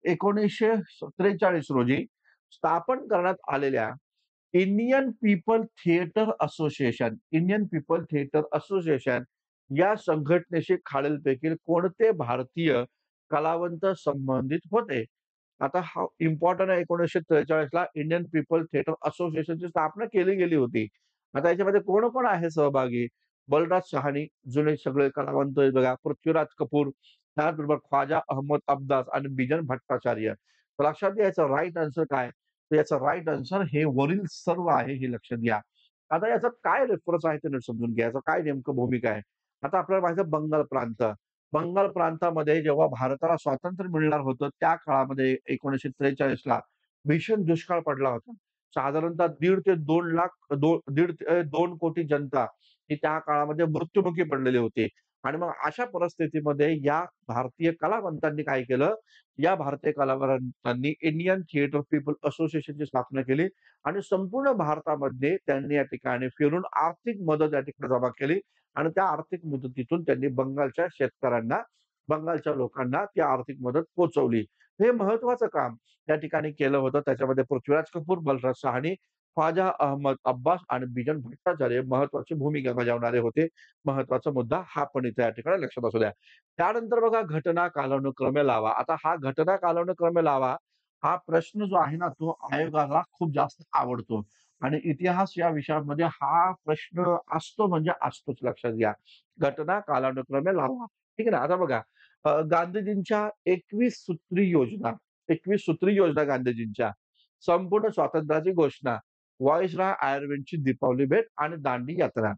1943 रोजी स्थापन करण्यात आलेल्या इंडियन पीपल थिएटर असोसिएशन या संघटनेशी खालीलपैकी कोणते भारतीय कलावंत संबंधित होते? आता हा इम्पोर्टंट आहे 1943 ला इंडियन पीपल थिएटर असोसिएशनची स्थापना केली गेली होती. आता याच्यामध्ये कोण-कोण आहे सहभागी? बलराज सहानी, जुने सगळे कलावंत आहेत बघा. पृथ्वीराज कपूर, त्याचबरोबर ख्वाजा अहमद अब्बास आणि बिजन भट्टाचार्य. तर लक्षात घ्या याचा राइट आन्सर काय? तर याचा राइट आन्सर हे वरील सर्व आहे हे लक्षात घ्या. आता याचा काय रेफरन्स आहे ते नीट समजून घ्या. याचं काय नेमकं भूमिका आहे? आता आपल्याला माहिती आहे बंगाल प्रांत. बंगाल प्रांतामध्ये जेव्हा भारताला स्वातंत्र्य मिळणार होतं, त्या काळामध्ये 1943 ला भीषण दुष्काळ पडला होता. साधारणतः 1.5 ते 2 लाख 1.5 ते 2 कोटी जनता ही त्या काळामध्ये मृत्युमुखी पडलेली होती. आणि मग अशा परिस्थितीमध्ये या भारतीय कलावंतांनी काय केलं, या भारतीय कलावंतांनी इंडियन थिएटर पीपल असोसिएशनची स्थापना केली आणि संपूर्ण भारतामध्ये त्यांनी या ठिकाणी फिरून आर्थिक मदत या ठिकाणी जमा केली आणि त्या आर्थिक मदतीतून त्यांनी बंगालच्या शेतकऱ्यांना, बंगालच्या लोकांना ती आर्थिक मदत पोहोचवली. हे महत्वाचं काम त्या ठिकाणी केलं होतं. त्याच्यामध्ये पृथ्वीराज कपूर, बलराज सहानी, ख्वाजा अहमद अब्बास आणि बिजन भट्टाचार्य महत्वाची भूमिका बजावणारे होते. महत्वाचा मुद्दा हा पण इथे या ठिकाणी लक्षात असू द्या. त्यानंतर बघा घटना कालानुक्रमे लावा. आता हा घटना कालानुक्रमे लावा, हा प्रश्न जो आहे ना, तो आयोगाला खूप जास्त आवडतो आणि इतिहास या विषयामध्ये हा प्रश्न असतो म्हणजे असतोच लक्षात घ्या. घटना कालानुक्रमे लावा. ठीक आहे ना. आता बघा गांधीजींच्या 21 सूत्री योजना, 21 सूत्री योजना गांधीजींच्या, संपूर्ण स्वातंत्र्याची घोषणा, व्हॉइसरॉय आयर्विनची दीपावली भेट आणि दांडी यात्रा.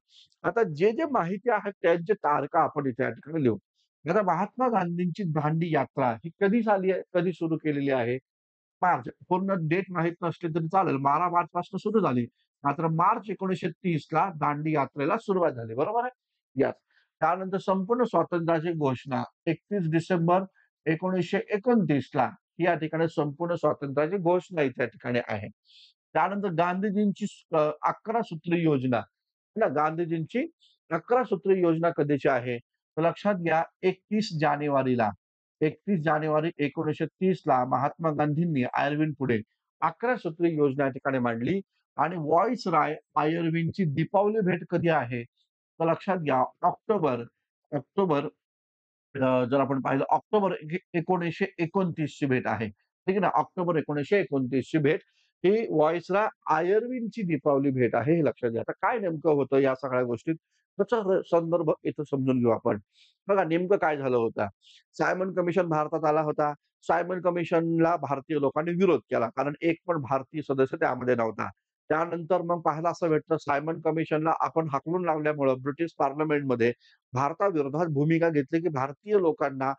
आता जे माहिती आहे त्यांच्या तारखा आपण इथे या ठिकाणी लिहू. आता महात्मा गांधींची दांडी यात्रा ही कधी झाली आहे, कधी सुरू केलेली आहे? मार्च. पूर्ण डेट माहीत नसली तरी चालेल. 12 मार्चपासून सुरू झाली. मात्र मार्च 1930 ला दांडी यात्रेला सुरुवात झाली. बरोबर आहे? येस. त्यानंतर संपूर्ण स्वातंत्र्याची घोषणा 31 डिसेंबर 1929 ला ही या ठिकाणी संपूर्ण स्वातंत्र्याची घोषणा इथे या ठिकाणी आहे. त्यानंतर गांधीजींची 11 सूत्री योजना, है ना, गांधीजींची 11 सूत्री योजना कधीची आहे? तर लक्षात घ्या 31 जानेवारीला, 31 जानेवारी 1930 ला महात्मा गांधींनी आयर्विन पुढे 11 सूत्री योजना या ठिकाणी मांडली आणि व्हॉइसरॉय आयर्विनची दीपावली भेट कधी आहे? तर लक्षात घ्या ऑक्टोबर ऑक्टोबर जर आपण पाहिलं ऑक्टोबर 1929 ची भेट आहे. ठीक आहे ना. ऑक्टोबर 1929 ची भेट ही व्हॉइसरॉय आयर्विनची दीपावली भेट आहे, हे लक्षात घ्या. आता काय नेमकं होतं या सगळ्या गोष्टीत? त्याचा संदर्भ इथं समजून घेऊ आपण. बघा नेमकं काय झालं होतं. सायमन कमिशन भारतात आला होता. सायमन कमिशनला भारतीय लोकांनी विरोध केला. कारण एक पण भारतीय सदस्य त्यामध्ये नव्हता. त्यानंतर मग पाहायला असं भेटलं सायमन कमिशनला आपण हाकलून लावल्यामुळं ब्रिटिश पार्लमेंटमध्ये भारताविरोधात भूमिका घेतली, की भारतीय लोकांना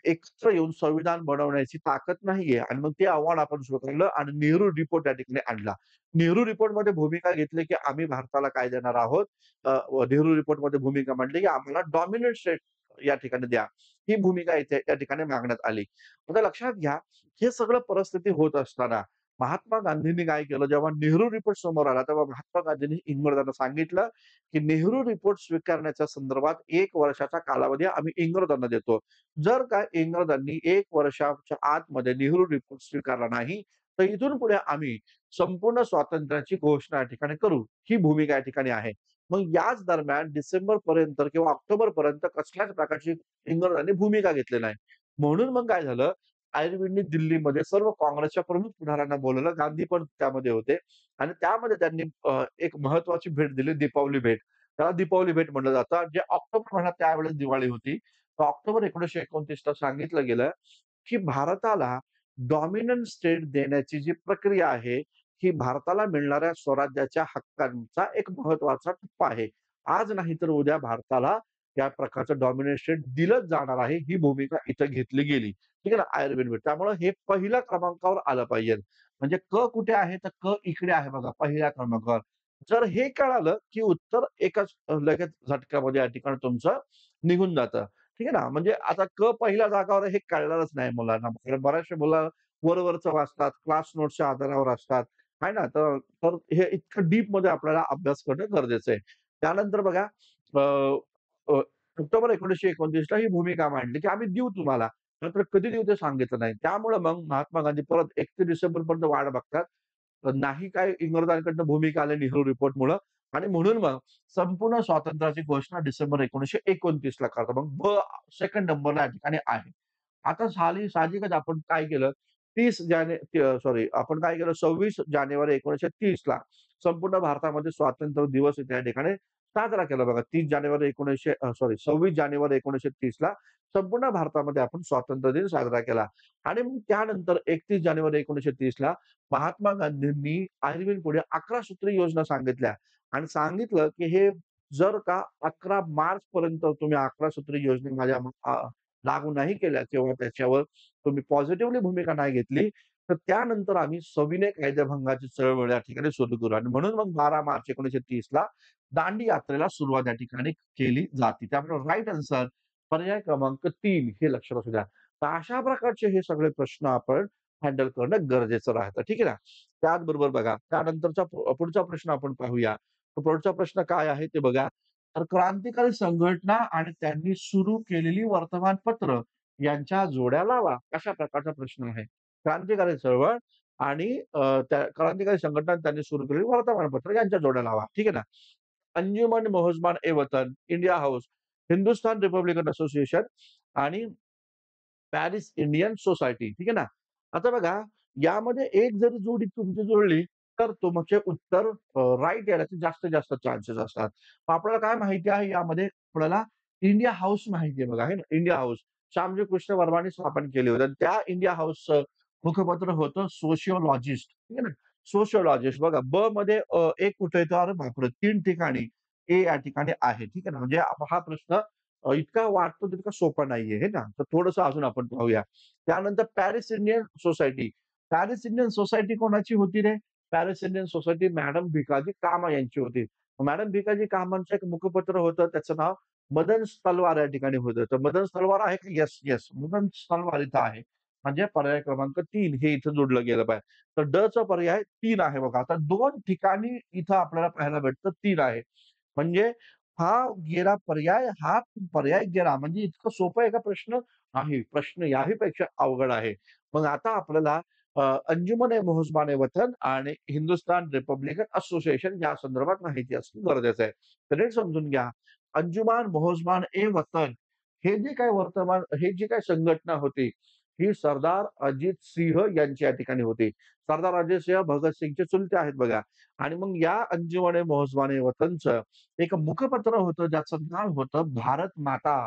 एकत्र येऊन संविधान बनवण्याची ताकद नाहीये आणि मग ते आव्हान आपण स्वीकारलं आणि नेहरू रिपोर्ट या ठिकाणी आणला. नेहरू रिपोर्टमध्ये भूमिका घेतली, की आम्ही भारताला काय देणार आहोत. नेहरू रिपोर्टमध्ये भूमिका मांडली, की आम्हाला डॉमिनंट स्टेट या ठिकाणी द्या. ही भूमिका इथे या ठिकाणी मागण्यात आली. आता लक्षात घ्या, हे सगळं परिस्थिती होत असताना महात्मा गांधींनी काय केलं, जेव्हा नेहरू रिपोर्ट समोर आला, तेव्हा महात्मा गांधींनी इंग्रजांना सांगितलं, की नेहरू रिपोर्ट स्वीकारण्याच्या संदर्भात 1 वर्षाचा कालावधी आम्ही इंग्रजांना देतो. जर का इंग्रजांनी 1 वर्षाच्या आतमध्ये नेहरू रिपोर्ट स्वीकारला नाही, तर इथून पुढे आम्ही संपूर्ण स्वातंत्र्याची घोषणा या ठिकाणी करू. ही भूमिका या ठिकाणी आहे. मग याच दरम्यान डिसेंबरपर्यंत किंवा ऑक्टोबरपर्यंत कसल्याच प्रकारची इंग्रजांनी भूमिका घेतली नाही. म्हणून मग काय झालं, आयर्विननी दिल्लीमध्ये सर्व काँग्रेसच्या प्रमुख पुढाऱ्यांना बोलावलं. गांधी पण त्यामध्ये होते आणि त्यामध्ये त्यांनी एक महत्त्वाची भेट दिली, दीपावली भेट. त्याला दीपावली भेट म्हटलं जातं. जे ऑक्टोबर महिन्यात त्यावेळेस दिवाळी होती. तर ऑक्टोबर 1929 ला सांगितलं गेलं, की भारताला डॉमिनंट स्टेट देण्याची जी प्रक्रिया आहे, ही भारताला मिळणाऱ्या स्वराज्याच्या हक्कांचा एक महत्त्वाचा टप्पा आहे. आज नाही तर उद्या भारताला त्या प्रकारचं डॉमिनंट स्टेट दिलंच जाणार आहे. ही भूमिका इथं घेतली गेली. ठीक आहे ना, आयुर्वेद भेट. त्यामुळे हे पहिल्या क्रमांकावर आलं पाहिजे. म्हणजे क कुठे आहे, तर क इकडे आहे बघा पहिल्या क्रमांकावर. जर हे कळालं, की उत्तर एकाच लगेच झटक्यामध्ये या ठिकाणी तुमचं निघून जातं. ठीक आहे ना. म्हणजे आता क पहिल्या जागावर आहे हे कळणारच नाही मुलांना. कारण बऱ्याचशा मुलं वर-वरचं वाचतात, क्लास नोट्सच्या आधारावर असतात. आहे ना. तर तर हे इतकं डीपमध्ये आपल्याला अभ्यास करणं गरजेचं आहे. त्यानंतर बघा अ, अ, ऑक्टोबर 1929 ला ही भूमिका मांडली, की आम्ही देऊ तुम्हाला. मात्र कधी देऊ ते सांगितलं नाही. त्यामुळं मग महात्मा गांधी परत 31 डिसेंबरपर्यंत वाट बघतात. नाही काय इंग्रजांकडनं भूमिका आली नेहरू रिपोर्टमुळं आणि म्हणून मग संपूर्ण स्वातंत्र्याची घोषणा डिसेंबर 1929 ला करतात. मग सेकंड नंबरला या ठिकाणी आहे. आता साहजिकच आपण काय केलं 30 सॉरी आपण काय केलं 26 जानेवारी 1930 ला संपूर्ण भारतामध्ये स्वातंत्र्य दिवस त्या ठिकाणी साजरा केला बघा. 30 जानेवारी 1900 सॉरी 26 जानेवारी 1930 ला संपूर्ण भारतामध्ये आपण स्वातंत्र्य दिन साजरा केला आणि मग त्यानंतर 31 जानेवारी 1930 ला महात्मा गांधींनी आयर्विन पुढे 11 सूत्री योजना सांगितल्या आणि सांगितलं, की हे जर का 11 मार्च पर्यंत तुम्ही 11 सूत्री योजना लागू नाही केल्या किंवा त्याच्यावर तुम्ही पॉझिटिव्हली भूमिका नाही घेतली, तर त्यानंतर आम्ही सविनय कायदेभंगाची चळवळ या ठिकाणी सुरू करू आणि म्हणून मग 12 मार्च 1930 ला दांडी यात्रेला सुरुवात या ठिकाणी केली जाते. त्यामुळे राइट आन्सर पर्याय क्रमांक 3 हे लक्षात असू द्या. तर अशा प्रकारचे हे सगळे प्रश्न आपण हँडल करणं गरजेचं राहतं. ठीक आहे ना? त्याचबरोबर बघा त्यानंतरचा पुढचा प्रश्न आपण पाहूया. तर पुढचा प्रश्न काय आहे ते बघा. तर क्रांतिकारी संघटना आणि त्यांनी सुरू केलेली वर्तमानपत्र यांच्या जोड्या लावा. अशा प्रकारचा प्रश्न आहे. क्रांतिकारी चळवळ आणि त्या क्रांतिकारी संघटना त्यांनी सुरू केलेली वर्तमानपत्र यांच्या जोड्या लावा. ठीक आहे ना? अंजुमन मोहजमान ए वतन, India house, Hindustan Republican association आणि पॅरिस इंडियन सोसायटी. ठीक आहे ना? आता बघा यामध्ये एक जरी जोडी तुमची जुळली, तर तुमचे उत्तर राइट येण्याचे जास्तीत जास्त चान्सेस असतात. मग आपल्याला काय माहिती आहे यामध्ये आपल्याला इंडिया हाऊस माहिती आहे बघा, आहे ना? India House. श्यामजी कृष्ण वर्मांनी स्थापन केले होते आणि त्या इंडिया हाऊसचं मुखपत्र होतं सोशिओलॉजिस्ट. ठीक आहे ना? सोशिओलॉजिस्ट बघा ब मध्ये एक कुठे येतो? अरे बापरे! 3 ठिकाणी ए या ठिकाणी आहे. ठीक आहे ना? म्हणजे हा प्रश्न इतका वाटतो तितका सोपा नाहीये, हे ना? तर थोडंसं अजून आपण पाहूया. त्यानंतर Paris Indian Society. Paris Indian Society कोणाची होती रे? Paris Indian Society madam Bhikaji Cama यांची होती. मॅडम भिकाजी कामांचं एक मुखपत्र होतं त्याचं नाव मदन तलवार या ठिकाणी होतं. तर मदन तलवार आहे का? Yes, yes. मदन तलवार इथं आहे. म्हणजे पर्याय क्रमांक 3 हे इथं जोडलं गेलं पाहिजे. तर ड चा पर्याय 3 आहे बघा. आता 2 ठिकाणी इथं आपल्याला पाहायला भेटतं 3 आहे. म्हणजे हा गेला पर्याय, हा पर्याय गेला. म्हणजे इतकं सोपं आहे का प्रश्न? नाही. प्रश्न याहीपेक्षा अवघड आहे. मग आता आपल्याला अंजुमन ए मोहजमान ए वतन आणि हिंदुस्तान रिपब्लिकन असोसिएशन या संदर्भात माहिती असणं गरजेचं आहे. तर नीट समजून घ्या. अंजुमान मोहजमान ए वतन हे जे काही हे जी काही संघटना होती, ही सरदार अजित सिंह यांची या ठिकाणी होती. सरदार अजित सिंह भगतसिंगचे चुलते आहेत बघा. आणि मग या अंजुमन ए मोहजमान ए वतनचं एक मुखपत्र होतं ज्याचं नाव होतं भारत माता.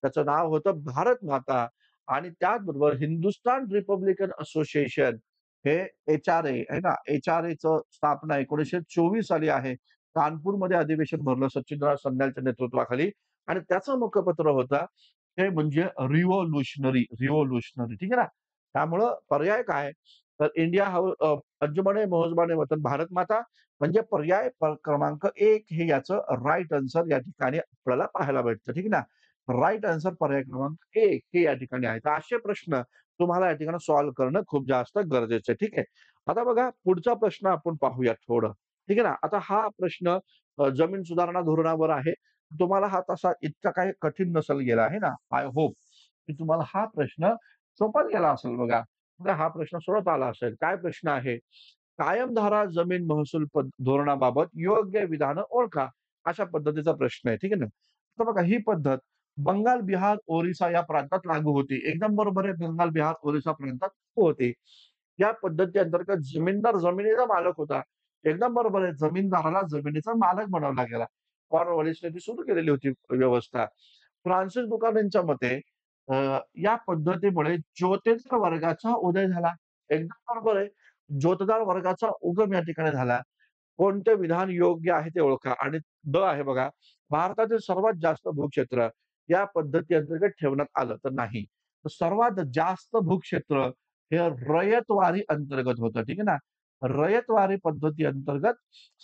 त्याचं नाव होतं भारत माता आणि त्याचबरोबर हिंदुस्थान रिपब्लिकन असोसिएशन हे एच-आर-ए आहे ना, एच-आर-एचं स्थापना 1924 साली आहे. कानपूरमध्ये अधिवेशन भरलं सच्चिदानंद संध्यालच्या नेतृत्वाखाली आणि त्याचं मुखपत्र होतं ते म्हणजे रिव्होल्यूशनरी, रिव्होल्यूशनरी ठीक आहे ना. त्यामुळं पर्याय काय? तर इंडिया हाऊ अंजुमन ए मोहजमान ए वतन भारत माता म्हणजे पर्याय क्रमांक 1 हे याचं राइट आन्सर या ठिकाणी आपल्याला पाहायला भेटतं. ठीक आहे ना. राइट आन्सर पर्याय क्रमांक 1 हे या ठिकाणी आहे. तर असे प्रश्न तुम्हाला या ठिकाणी सॉल्व्ह करणं खूप जास्त गरजेचं आहे. ठीक आहे. आता बघा पुढचा प्रश्न आपण पाहूया थोडं. ठीक आहे ना. आता हा प्रश्न जमीन सुधारणा धोरणावर आहे. तुम्हाला हा तसा इतका काही कठीण नसेल गेला आहे ना. आय होप की तुम्हाला हा प्रश्न सोपाच गेला असेल बघा. म्हणजे हा प्रश्न सोडवता आला असेल. काय प्रश्न आहे? कायमधारा जमीन महसूल धोरणाबाबत योग्य विधानं ओळखा. अशा पद्धतीचा प्रश्न आहे. ठीक आहे ना. तर बघा ही पद्धत बंगाल, बिहार, ओरिसा या प्रांतात लागू होती. एकदम बरोबर आहे. बंगाल, बिहार, ओरिसा प्रांतात लागू होती. या पद्धती अंतर्गत जमीनदार जमिनीचा मालक होता. एकदम बरोबर आहे. जमीनदाराला जमिनीचा मालक बनवला गेला. कॉर्नवॉलिसने ती सुरू केलेली होती व्यवस्था. फ्रान्सिस बुकान यांच्या मते अ, या पद्धतीमुळे ज्योतिर्स वर्गाचा उदय झाला. एकदम बरोबर आहे. ज्योतदार वर्गाचा उगम या ठिकाणी झाला. कोणते विधान योग्य आहे ते ओळखा आणि ड आहे बघा. भारतातील सर्वात जास्त भूक्षेत्र या पद्धती अंतर्गत ठेवण्यात आलं तर नाही. तर सर्वात जास्त भूक्षेत्र हे रयतवारी अंतर्गत होतं. ठीक आहे ना. रयतवारी पद्धती अंतर्गत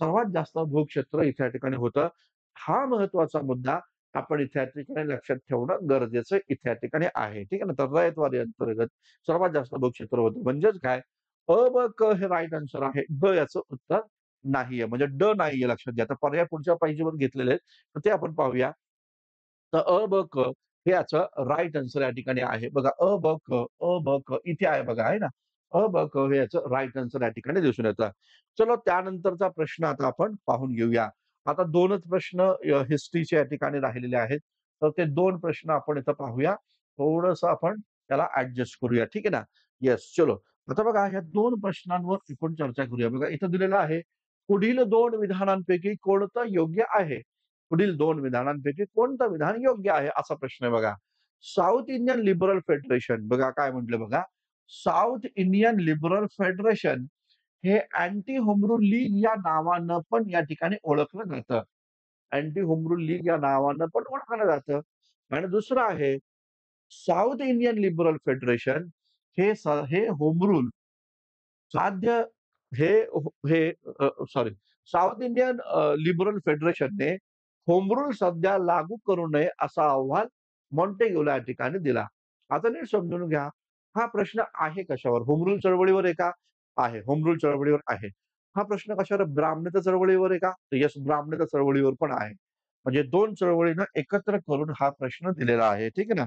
सर्वात जास्त भूक्षेत्र इथे या ठिकाणी होतं. हा महत्वाचा मुद्दा आपण इथे या ठिकाणी लक्षात ठेवणं गरजेचं इथे या ठिकाणी आहे. ठीक आहे ना. तर रयतवारी अंतर्गत सर्वात जास्त भूक्षेत्र होतं. म्हणजेच काय? अ, ब, क हे राइट आन्सर आहे. ड याचं उत्तर नाहीये. म्हणजे ड नाहीये लक्षात घ्या. आता पर्याय पुढच्या पेजवर घेतलेले आहेत. तर ते आपण पाहूया. तर अ, ब, क हे याचं राइट आन्सर या ठिकाणी आहे. बघा अ, ब, क, अ, ब, क इथे आहे बघा आहे ना. अ, ब, क हे याचं राइट आन्सर या ठिकाणी दिसून येतं. चलो त्यानंतरचा प्रश्न आता आपण पाहून घेऊया. आता 2च प्रश्न हिस्ट्रीचे या ठिकाणी राहिलेले आहेत. तर ते 2 प्रश्न आपण इथं पाहूया. थोडंसं आपण त्याला ॲडजस्ट करूया. ठीक आहे ना. येस चलो. आता बघा ह्या 2 प्रश्नांवर आपण चर्चा करूया. बघा इथं दिलेलं आहे, पुढील 2 विधानांपैकी कोणतं योग्य आहे? पुढील 2 विधानांपैकी कोणतं विधान योग्य आहे? असा प्रश्न आहे बघा. साउथ इंडियन लिबरल फेडरेशन बघा काय म्हटलं बघा. साउथ इंडियन लिबरल फेडरेशन हे अँटी होम रूल लीग या नावानं पण या ठिकाणी ओळखलं जातं. अँटी होम रूल लीग या नावानं पण ओळखलं जातं. आणि दुसरं आहे साउथ इंडियन लिबरल फेडरेशन हे होम रूल साध्य हे हे सॉरी साउथ इंडियन लिबरल फेडरेशनने होम रूल सध्या लागू करू नये असा अहवाल मॉन्टेग्यूला या ठिकाणी दिला. आता नीट समजून घ्या. हा प्रश्न आहे कशावर? होम रूल चळवळीवर आहे का? आहे. होम रूल चळवळीवर आहे. हा प्रश्न कशावर? ब्राह्मणेतर चळवळीवर आहे का? तर येस, ब्राह्मणेतर चळवळीवर पण आहे. म्हणजे 2 चळवळींना एकत्र करून हा प्रश्न दिलेला आहे. ठीक आहे ना?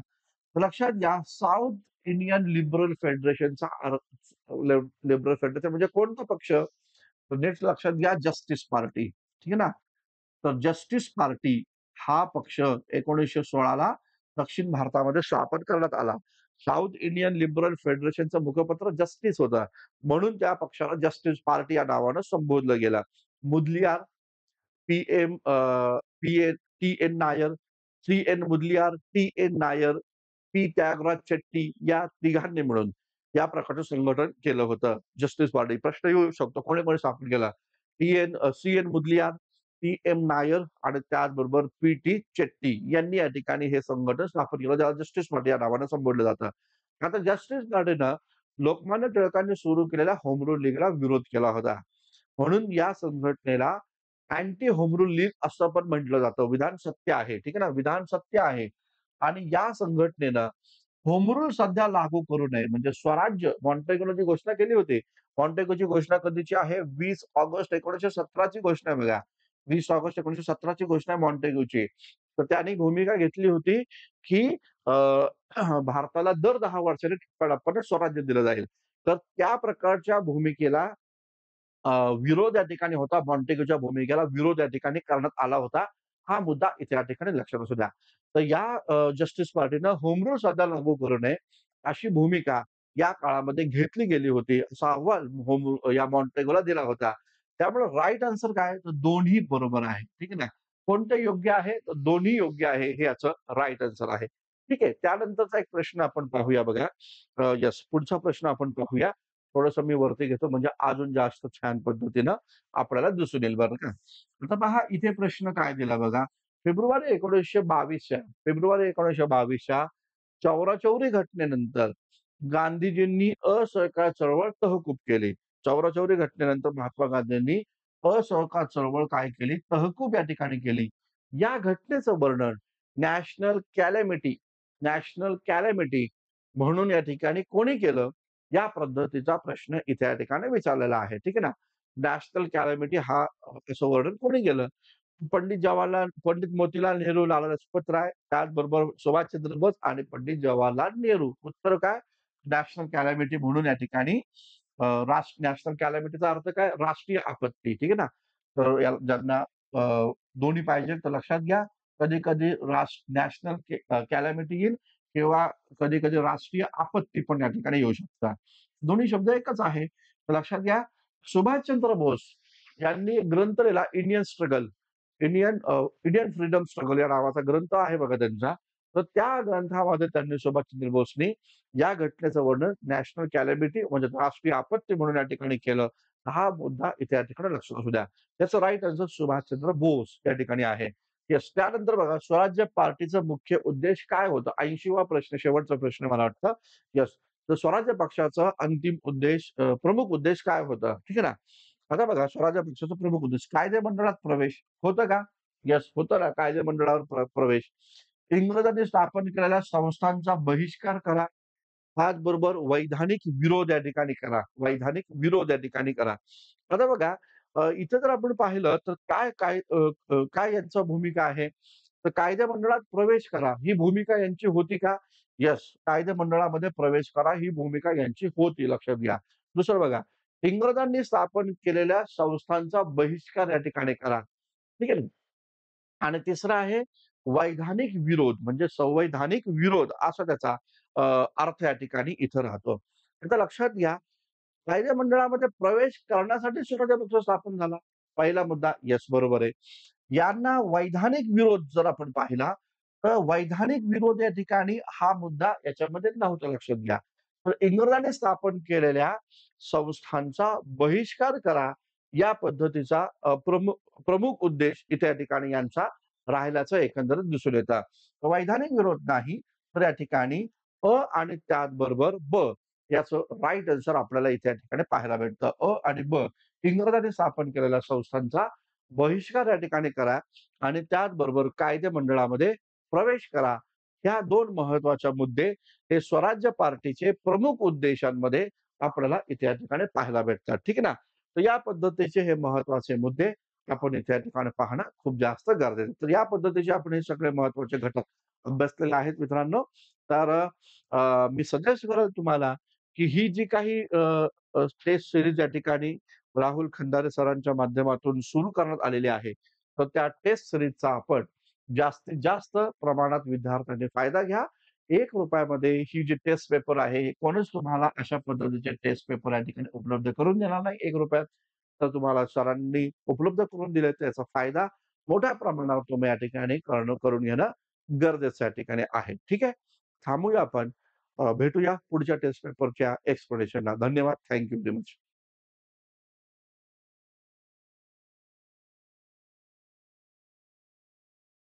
तर लक्षात घ्या, साउथ इंडियन लिबरल फेडरेशनचा लिबरल फेडरेशन म्हणजे कोणता पक्ष? तर नीट लक्षात घ्या, जस्टिस पार्टी. ठीक आहे ना? तर जस्टिस पार्टी हा पक्ष 1916 ला दक्षिण भारतामध्ये स्थापन करण्यात आला. साउथ इंडियन लिबरल फेडरेशनचं मुखपत्र जस्टिस होतं. म्हणून त्या पक्षाला जस्टिस पार्टी या नावानं संबोधलं गेलं. Mudaliar, P M P A T N Nair, C N Mudaliar, T N Nair, P. Thyagaraja Shetty या तिघांनी मिळून या प्रकारचं संघटन केलं होतं. Justice Party. प्रश्न येऊ शकतो कोणी-कोणी स्थापन केलं? सी-एन मुदलियार, टी-एम नायर आणि त्याचबरोबर पी-टी चेट्टी यांनी या ठिकाणी हे संघटन स्थापन केलं. ज्याला जस्टिस पार्टी या नावानं संबोधलं जातं. आता जस्टिस पार्टीनं लोकमान्य टिळकांनी सुरू केलेल्या होम रूल लीगला विरोध केला होता. म्हणून या संघटनेला अँटी होम रूल लीग असं पण म्हटलं जातं. विधान सत्य आहे. ठीक आहे ना? विधान सत्य आहे. आणि या संघटनेनं होम रूल सध्या लागू करू नये. म्हणजे स्वराज्य मॉन्टेग्यूने जी घोषणा केली होती. मॉन्टेग्यूची घोषणा कधीची आहे? 20 ऑगस्ट 1917 ची घोषणा आहे बघा. 20 ऑगस्ट 1917 ची घोषणा आहे मॉन्टेग्यूची. तर त्यांनी भूमिका घेतली होती, की अ, भारताला दर 10 वर्षांनी टप्प्याटप्प्याने स्वराज्य दिलं जाईल. तर त्या प्रकारच्या भूमिकेला अ, विरोध या ठिकाणी होता. मॉन्टेग्यूच्या भूमिकेला विरोध या ठिकाणी करण्यात आला होता. हा मुद्दा इथे या ठिकाणी लक्षात असू द्या. तर या जस्टिस पार्टीनं होम रूल सध्या लागू करू नये, अशी भूमिका या काळामध्ये घेतली गेली होती. असा अहवाल या मॉन्टेग्यूला दिला होता. त्यामुळे राइट आन्सर काय आहे? तर दोन्ही बरोबर आहे. ठीक आहे ना? कोणतं योग्य आहे? तर दोन्ही योग्य आहे. हे याचं राइट आन्सर आहे. ठीक आहे. त्यानंतरचा एक प्रश्न आपण पाहूया बघा. येस, पुढचा प्रश्न आपण पाहूया. थोडंसं मी वरती घेतो म्हणजे अजून जास्त छान पद्धतीनं आपल्याला दिसून येईल बरं का. आता पहा इथे प्रश्न काय दिला बघा. फेब्रुवारी 1922च्या चौराचौरी घटनेनंतर गांधीजींनी असहकार चळवळ तहकूब केली. चौराचौरी घटनेनंतर महात्मा गांधींनी असहकार चळवळ काय केली? तहकूब या ठिकाणी केली. या घटनेचं वर्णन नॅशनल कॅलॅमिटी नॅशनल कॅलॅमिटी म्हणून या ठिकाणी कोणी केलं? या पद्धतीचा प्रश्न इथे या ठिकाणी विचारलेला आहे. ठीक आहे ना? नॅशनल कॅलॅमिटी हा त्याचं वर्णन कोणी केलं? पंडित मोतीलाल नेहरू, लाला लजपत राय, त्याचबरोबर सुभाषचंद्र बोस आणि पंडित जवाहरलाल नेहरू. उत्तर काय? नॅशनल कॅलॅमिटी म्हणून या ठिकाणी नॅशनल कॅलॅमिटीचा अर्थ काय? राष्ट्रीय आपत्ती. ठीक आहे ना? तर ज्यांना दोन्ही पाहिजे तर लक्षात घ्या. कधी-कधी नॅशनल कॅलॅमिटी येईल किंवा कधी-कधी राष्ट्रीय आपत्ती पण या ठिकाणी येऊ शकतात. दोन्ही शब्द एकच आहे. तर लक्षात घ्या. सुभाषचंद्र बोस यांनी एक ग्रंथ लिहिला इंडियन फ्रीडम स्ट्रगल या नावाचा ग्रंथ आहे बघा त्यांचा. तर त्या ग्रंथामध्ये त्यांनी सुभाषचंद्र बोसनी या घटनेचं वर्णन नॅशनल कॅलॅमिटी म्हणजे राष्ट्रीय आपत्ती म्हणून या ठिकाणी केलं. हा मुद्दा इथे या ठिकाणी लक्षात असू द्या. त्याचं राइट आन्सर सुभाषचंद्र बोस या ठिकाणी आहे. येस. त्यानंतर बघा स्वराज्य पार्टीचा मुख्य उद्देश काय होता? 80 वा प्रश्न, शेवटचा प्रश्न मला वाटतं. येस. तर स्वराज्य पक्षाचा अंतिम उद्देश प्रमुख उद्देश काय होता? ठीक आहे ना? आता बघा स्वराज्य पक्षाचा प्रमुख उद्देश कायदेमंडळात प्रवेश होतं का? येस, होतं ना कायदेमंडळावर प्रवेश. इंग्रजांनी स्थापन केलेल्या संस्थांचा बहिष्कार करा. त्याचबरोबर वैधानिक विरोध या ठिकाणी करा. वैधानिक विरोध या ठिकाणी करा. आता बघा इथं जर आपण पाहिलं तर काय काय काय यांची भूमिका आहे? तर कायदेमंडळात प्रवेश करा ही भूमिका यांची होती का? येस. कायदेमंडळामध्ये प्रवेश करा ही भूमिका यांची होती लक्षात घ्या. दुसरं बघा, इंग्रजांनी स्थापन केलेल्या संस्थांचा बहिष्कार या ठिकाणी करा. ठीक आहे. आणि तिसरं आहे वैधानिक विरोध म्हणजे संवैधानिक विरोध असा त्याचा अर्थ या ठिकाणी इथं राहतो. आता लक्षात घ्या, कायदेमंडळामध्ये प्रवेश करण्यासाठी स्वराज्य पक्ष स्थापन झाला. पहिला मुद्दा येस बरोबर आहे. यांना वैधानिक विरोध जर आपण पाहिला, तर वैधानिक विरोध या ठिकाणी हा मुद्दा याच्यामध्ये नव्हता लक्षात घ्या. तर इंग्रजांनी स्थापन केलेल्या संस्थांचा बहिष्कार करा या पद्धतीचा प्रमुख उद्देश इथे या ठिकाणी यांचा राहिल्याचं एकंदरीत दिसून येतं. वैधानिक विरोध नाही, तर या ठिकाणी आणि त्याचबरोबर याचं राइट आन्सर आपल्याला इथे या ठिकाणी पाहायला भेटतं. अ आणि ब इंग्रजांनी स्थापन केलेल्या संस्थांचा बहिष्कार या ठिकाणी करा आणि त्याचबरोबर कायदे मंडळामध्ये प्रवेश करा. ह्या 2 महत्त्वाचे मुद्दे हे स्वराज्य पार्टीचे प्रमुख उद्देशांमध्ये आपल्याला इथे या ठिकाणी पाहायला भेटतात. ठीक आहे ना? तर या पद्धतीचे हे महत्त्वाचे मुद्दे आपण इथे या ठिकाणी पाहणं खूप जास्त गरजेचं आहे. तर या पद्धतीचे आपण हे सगळे महत्त्वाचे घटक अभ्यासलेले आहेत मित्रांनो. तर मी सजेस्ट करेल तुम्हाला, की ही जी काही टेस्ट सीरीज या ठिकाणी राहुल खंदारे सरांच्या माध्यमातून सुरू करण्यात आलेली आहे. तर त्या टेस्ट सीरीजचा आपण जास्तीत जास्त प्रमाणात विद्यार्थ्यांनी फायदा घ्या. ₹1 मध्ये ही जी टेस्ट पेपर आहे, हे कोणीच तुम्हाला अशा पद्धतीचे टेस्ट पेपर या ठिकाणी उपलब्ध करून देणार नाही ₹1. तर तुम्हाला सरांनी उपलब्ध करून दिले त्याचा फायदा मोठ्या प्रमाणावर तुम्ही या ठिकाणी करून घेणं गरजेचं या ठिकाणी आहे. ठीक आहे. थांबूया आपण. भेटूया पुढच्या टेस्ट पेपरच्या एक्सप्लेनेशनला. धन्यवाद. Thank you very much.